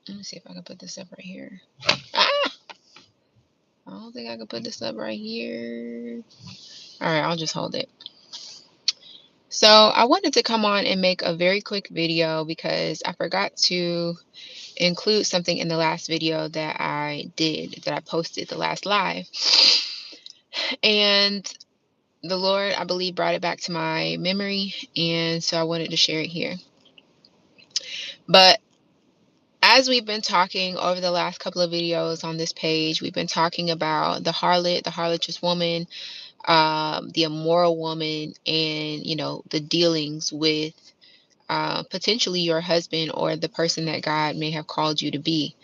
Let me see if I can put this up right here. Ah! I don't think I can put this up right here. All right, I'll just hold it. So I wanted to come on and make a very quick video because I forgot to include something in the last video that I posted the last live. And the Lord, I believe, brought it back to my memory. And so I wanted to share it here. But as we've been talking over the last couple of videos on this page, we've been talking about the harlot, the harlotous woman, the immoral woman, and, you know, the dealings with potentially your husband or the person that God may have called you to be.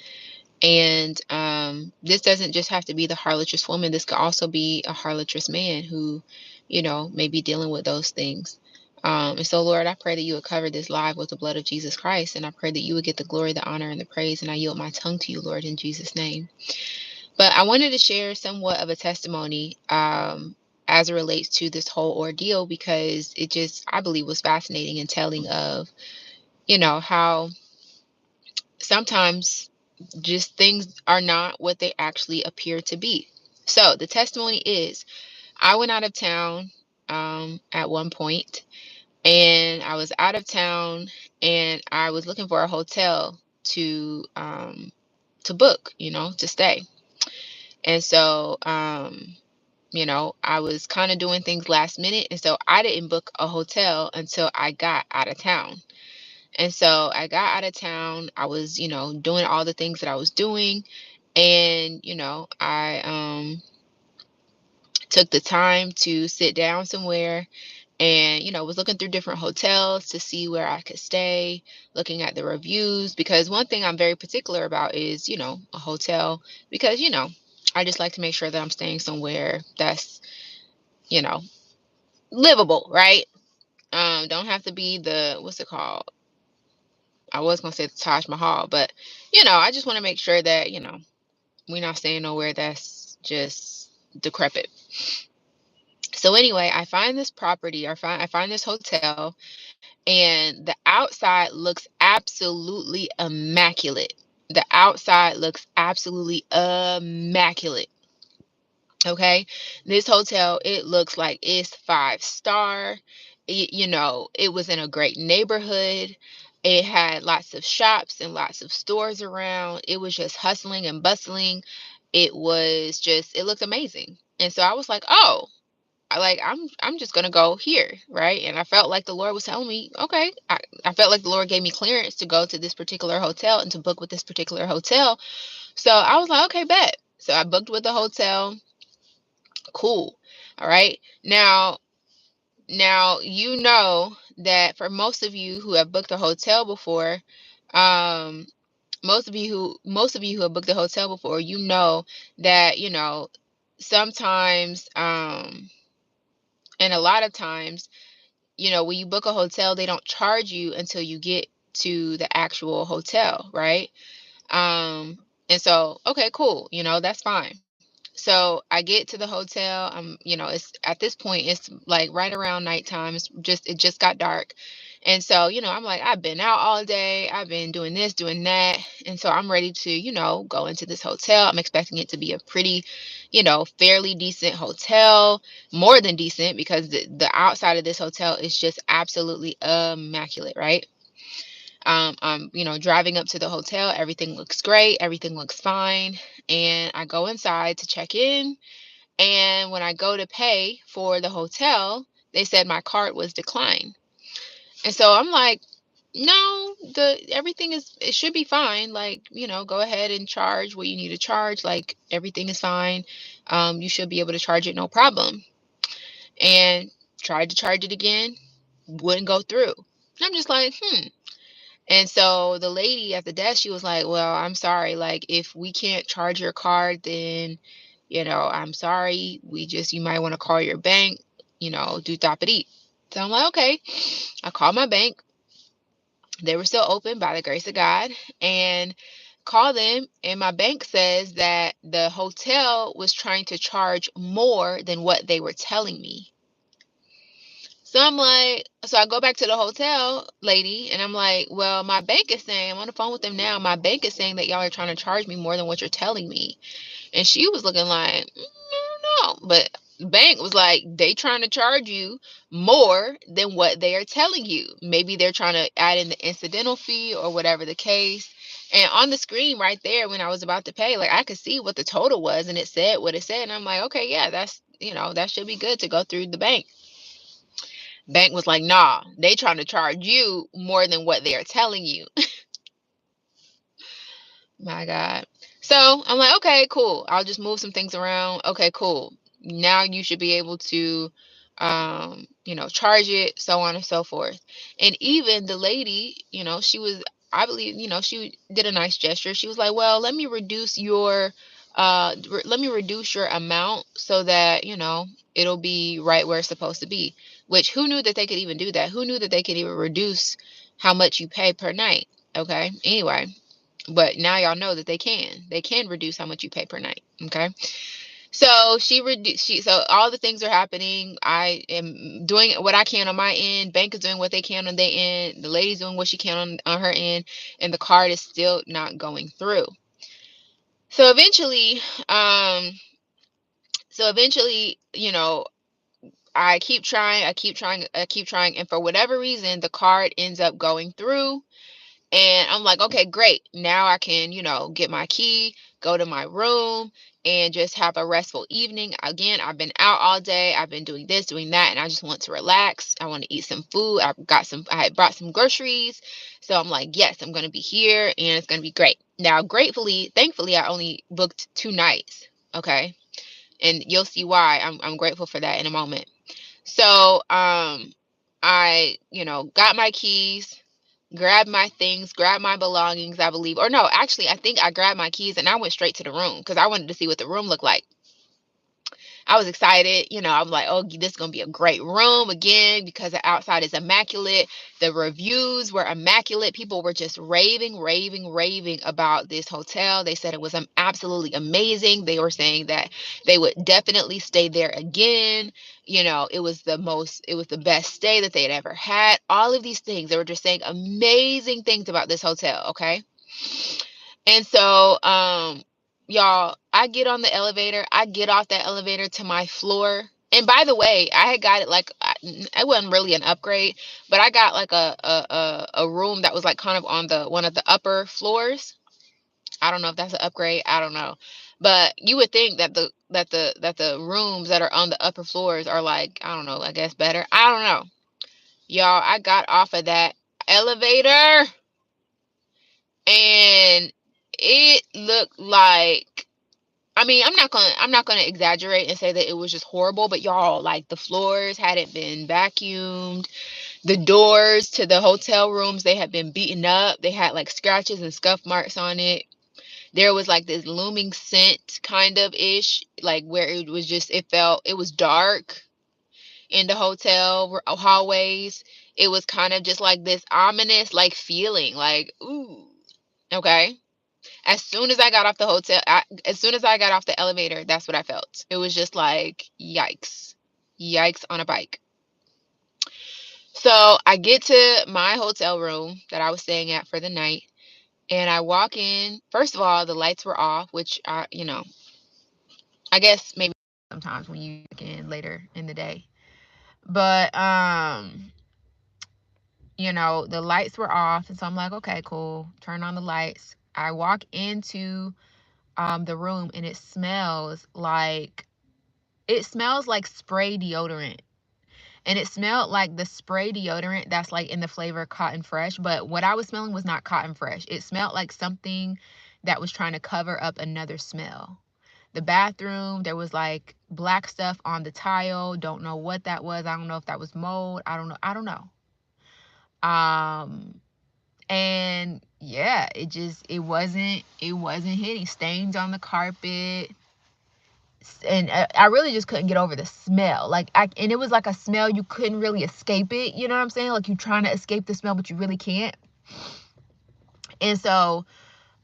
And this doesn't just have to be the harlotous woman. This could also be a harlotous man who, you know, may be dealing with those things. And so, Lord, I pray that you would cover this live with the blood of Jesus Christ. And I pray that you would get the glory, the honor, and the praise. And I yield my tongue to you, Lord, in Jesus' name. But I wanted to share somewhat of a testimony as it relates to this whole ordeal, because it just, I believe, was fascinating and telling of, you know, how sometimes just things are not what they actually appear to be. So the testimony is, I went out of town at one point, and I was out of town, and I was looking for a hotel to book, you know, to stay. And so you know, I was kind of doing things last minute, and so I didn't book a hotel until I got out of town. And so I got out of town. I was, you know, doing all the things that I was doing. And, you know, I took the time to sit down somewhere and, you know, was looking through different hotels to see where I could stay, looking at the reviews. Because one thing I'm very particular about is, you know, a hotel, because, you know, I just like to make sure that I'm staying somewhere that's, you know, livable, right? Don't have to be the, what's it called? I was gonna say the Taj Mahal, but, you know, I just want to make sure that, you know, we're not staying nowhere that's just decrepit. So anyway, I find this property, I find this hotel, and the outside looks absolutely immaculate. The outside looks absolutely immaculate. Okay, this hotel, it looks like it's 5 star. You know, it was in a great neighborhood. It had lots of shops and lots of stores around. It was just hustling and bustling. It was just, it looked amazing. And so I was like, oh, I'm just gonna go here, right? And I felt like the Lord was telling me, okay. I felt like the Lord gave me clearance to go to this particular hotel and to book with this particular hotel. So I was like, okay, bet. So I booked with the hotel. Cool. All right. Now you know that for most of you who have booked a hotel before, um, most of you who have booked a hotel before, you know that, you know, sometimes, and a lot of times, you know, when you book a hotel, they don't charge you until you get to the actual hotel, right? Um, and so, okay, cool. You know, that's fine. So I get to the hotel. You know, it's at this point, it's like right around nighttime. It just got dark. And so, you know, I'm like, I've been out all day. I've been doing this, doing that. And so I'm ready to, you know, go into this hotel. I'm expecting it to be a pretty, you know, fairly decent hotel, more than decent, because the outside of this hotel is just absolutely immaculate, right? You know, driving up to the hotel, everything looks great, everything looks fine. And I go inside to check in. And when I go to pay for the hotel, they said my card was declined. And so I'm like, no, everything it should be fine. Like, you know, go ahead and charge what you need to charge. Like, everything is fine. You should be able to charge it, no problem. And tried to charge it again, wouldn't go through. I'm just like, And so the lady at the desk, she was like, well, I'm sorry. Like, if we can't charge your card, then, you know, I'm sorry. You might want to call your bank, you know, do tapity. So I'm like, okay. I called my bank. They were still open by the grace of God, and call them. And my bank says that the hotel was trying to charge more than what they were telling me. So I'm like, so I go back to the hotel lady and I'm like, well, my bank is saying, I'm on the phone with them now. My bank is saying that y'all are trying to charge me more than what you're telling me. And she was looking like, I don't know. But the bank was like, they trying to charge you more than what they are telling you. Maybe they're trying to add in the incidental fee or whatever the case. And on the screen right there, when I was about to pay, like I could see what the total was and it said what it said. And I'm like, okay, yeah, that's, that should be good to go through the bank. Bank was like, nah, they trying to charge you more than what they are telling you. My God. So I'm like, okay, cool. I'll just move some things around. Okay, cool. Now you should be able to, charge it, so on and so forth. And even the lady, she was, I believe, she did a nice gesture. She was like, well, let me reduce your amount so that, it'll be right where it's supposed to be. Which, who knew that they could even do that? Who knew that they could even reduce how much you pay per night? Okay. Anyway, but now y'all know that they can reduce how much you pay per night. Okay. So so all the things are happening. I am doing what I can on my end. Bank is doing what they can on their end. The lady's doing what she can on her end, and the card is still not going through. So eventually, I keep trying, and for whatever reason the card ends up going through. And I'm like, okay, great. Now I can, get my key, go to my room, and just have a restful evening. Again, I've been out all day. I've been doing this, doing that, and I just want to relax. I want to eat some food. I had brought some groceries. So I'm like, yes, I'm going to be here and it's going to be great. Now, thankfully, I only booked 2 nights. Okay. And you'll see why. I'm grateful for that in a moment. So, I, got my keys, grabbed my things, grabbed my belongings, I believe. Or no, actually, I think I grabbed my keys and I went straight to the room because I wanted to see what the room looked like. I was excited. I was like, oh, this is going to be a great room again because the outside is immaculate. The reviews were immaculate. People were just raving, raving, raving about this hotel. They said it was absolutely amazing. They were saying that they would definitely stay there again. It was the best stay that they had ever had. All of these things. They were just saying amazing things about this hotel. Okay. And so, y'all, I get on the elevator. I get off that elevator to my floor. And by the way, I had got it like it wasn't really an upgrade, but I got like a room that was like kind of on the one of the upper floors. I don't know if that's an upgrade. I don't know, but you would think that the rooms that are on the upper floors are like, I don't know, I guess better. I don't know, y'all. I got off of that elevator and it looked like, I mean, I'm not gonna exaggerate and say that it was just horrible, but y'all, like the floors hadn't been vacuumed. The doors to the hotel rooms, they had been beaten up. They had like scratches and scuff marks on it. There was like this looming scent kind of ish, like where it was dark in the hotel hallways. It was kind of just like this ominous like feeling, like, ooh, okay. As soon as I got off the elevator, that's what I felt. It was just like, yikes, yikes on a bike. So I get to my hotel room that I was staying at for the night, and I walk in. First of all, the lights were off, which I guess maybe sometimes when you get in later in the day, but the lights were off, and so I'm like, okay, cool. Turn on the lights. I walk into the room, and it smells like spray deodorant. And it smelled like the spray deodorant that's like in the flavor Cotton Fresh. But what I was smelling was not Cotton Fresh. It smelled like something that was trying to cover up another smell. The bathroom, there was like black stuff on the tile. Don't know what that was. I don't know if that was mold. I don't know. I don't know. And yeah, it wasn't hitting. Stains on the carpet, and I really just couldn't get over the smell. And it was like a smell you couldn't really escape it. You know what I'm saying? Like you're trying to escape the smell, but you really can't. And so,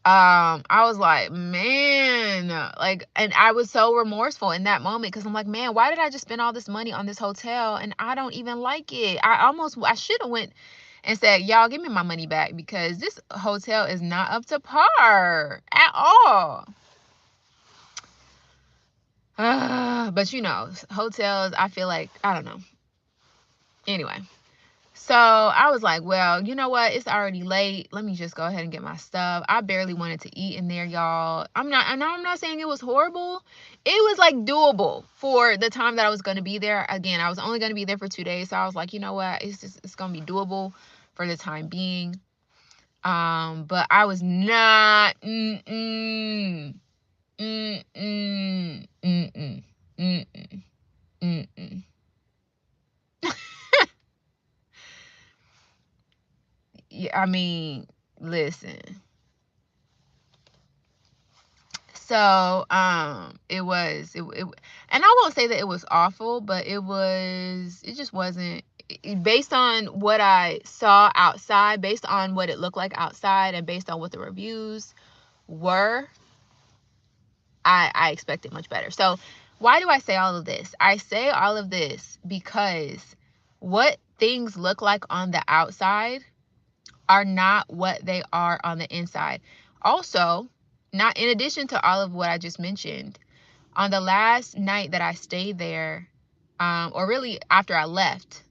I was like, man, like, and I was so remorseful in that moment because I'm like, man, why did I just spend all this money on this hotel and I don't even like it? I should have went and said, y'all, give me my money back because this hotel is not up to par at all. But you know, hotels, I feel like, I don't know. Anyway. So I was like, well, you know what? It's already late. Let me just go ahead and get my stuff. I barely wanted to eat in there, y'all. I'm not saying it was horrible. It was like doable for the time that I was going to be there. Again, I was only going to be there for 2 days. So I was like, you know what? It's going to be doable for the time being. But I was not, mm-mm, mm-mm, mm-mm, mm-mm, mm-mm. Yeah, I mean, listen. So it and I won't say that it was awful, but it just wasn't based on what I saw outside, based on what it looked like outside, and based on what the reviews were. I expected much better. So why do I say all of this? I say all of this because what things look like on the outside are not what they are on the inside. Also, not in addition to all of what I just mentioned, on the last night that I stayed there, or really after I left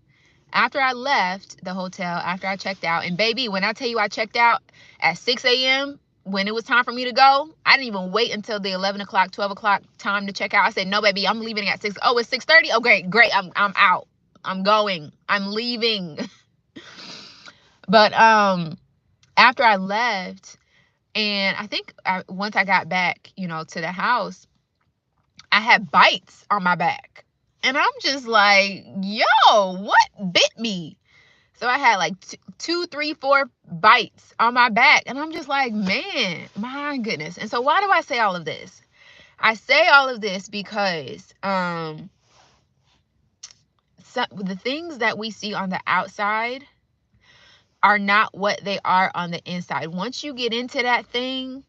the hotel, after I checked out, and baby, when I tell you I checked out at 6 a.m., when it was time for me to go, I didn't even wait until the 11 o'clock, 12 o'clock time to check out. I said, no, baby, I'm leaving at 6. Oh, it's 6:30? Oh, great. I'm out. I'm going. I'm leaving. But after I left, and I think once I got back, to the house, I had bites on my back. And I'm just like, yo, what bit me? So I had like two, three, four bites on my back. And I'm just like, man, my goodness. And so why do I say all of this? I say all of this because the things that we see on the outside are not what they are on the inside. Once you get into that thing,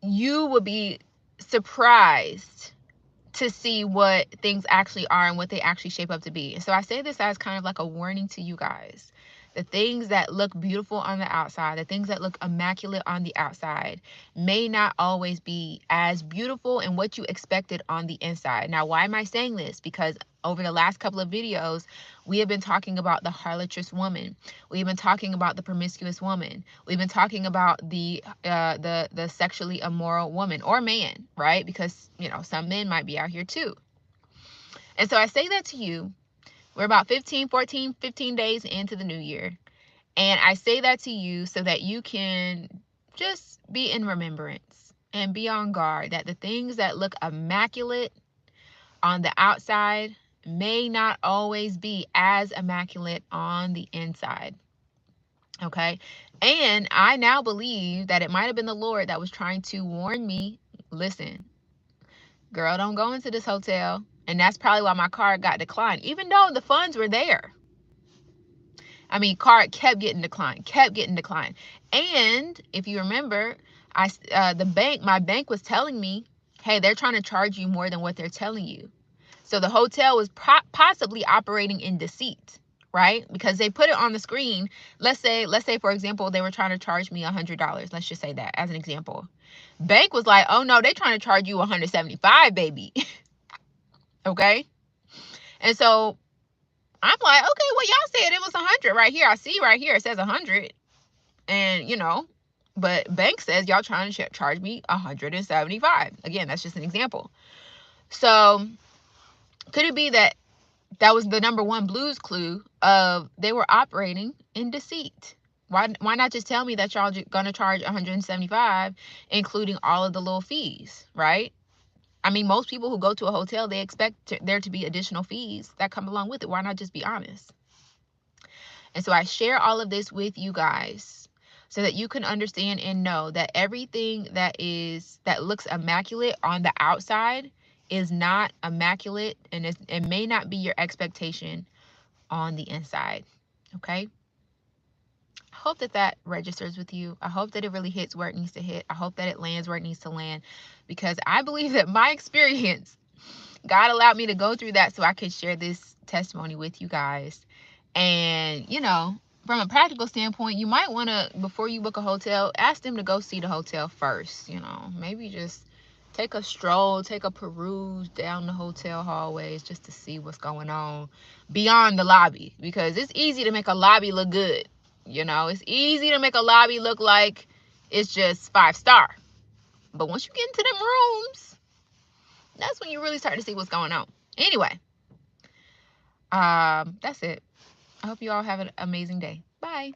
you will be surprised to see what things actually are and what they actually shape up to be. And so I say this as kind of like a warning to you guys. The things that look beautiful on the outside, the things that look immaculate on the outside, may not always be as beautiful and what you expected on the inside. Now, why am I saying this? Because over the last couple of videos, we have been talking about the harlotrous woman. We've been talking about the promiscuous woman. We've been talking about the sexually immoral woman or man, right? Because, some men might be out here too. And so I say that to you. We're about 15 days into the new year. And I say that to you so that you can just be in remembrance and be on guard that the things that look immaculate on the outside may not always be as immaculate on the inside. Okay. And I now believe that it might have been the Lord that was trying to warn me, listen, girl, don't go into this hotel. And that's probably why my card got declined, even though the funds were there. I mean, card kept getting declined. And if you remember, my bank was telling me, hey, they're trying to charge you more than what they're telling you. So the hotel was possibly operating in deceit, right? Because they put it on the screen. Let's say, for example, they were trying to charge me $100. Let's just say that as an example. Bank was like, oh no, they're trying to charge you $175, baby. Okay. And so I'm like, okay, well, y'all said it was 100 right here. I see right here, it says 100. And, but bank says y'all trying to charge me 175. Again, that's just an example. So could it be that was the number one blues clue of they were operating in deceit? Why not just tell me that y'all gonna charge 175, including all of the little fees, right? I mean, most people who go to a hotel, they expect there to be additional fees that come along with it. Why not just be honest? And so I share all of this with you guys so that you can understand and know that everything that looks immaculate on the outside is not immaculate, and it may not be your expectation on the inside. Okay? hope that that registers with you. I hope that it really hits where it needs to hit. I hope that it lands where it needs to land, because I believe that my experience, God allowed me to go through that so I could share this testimony with you guys. And, you know, from a practical standpoint, you might want to, before you book a hotel, ask them to go see the hotel first. You know, maybe just take a stroll, take a peruse down the hotel hallways just to see what's going on beyond the lobby, because it's easy to make a lobby look good. You know, it's easy to make a lobby look like it's just 5-star. But once you get into them rooms, that's when you really start to see what's going on. Anyway, that's it. I hope you all have an amazing day. Bye.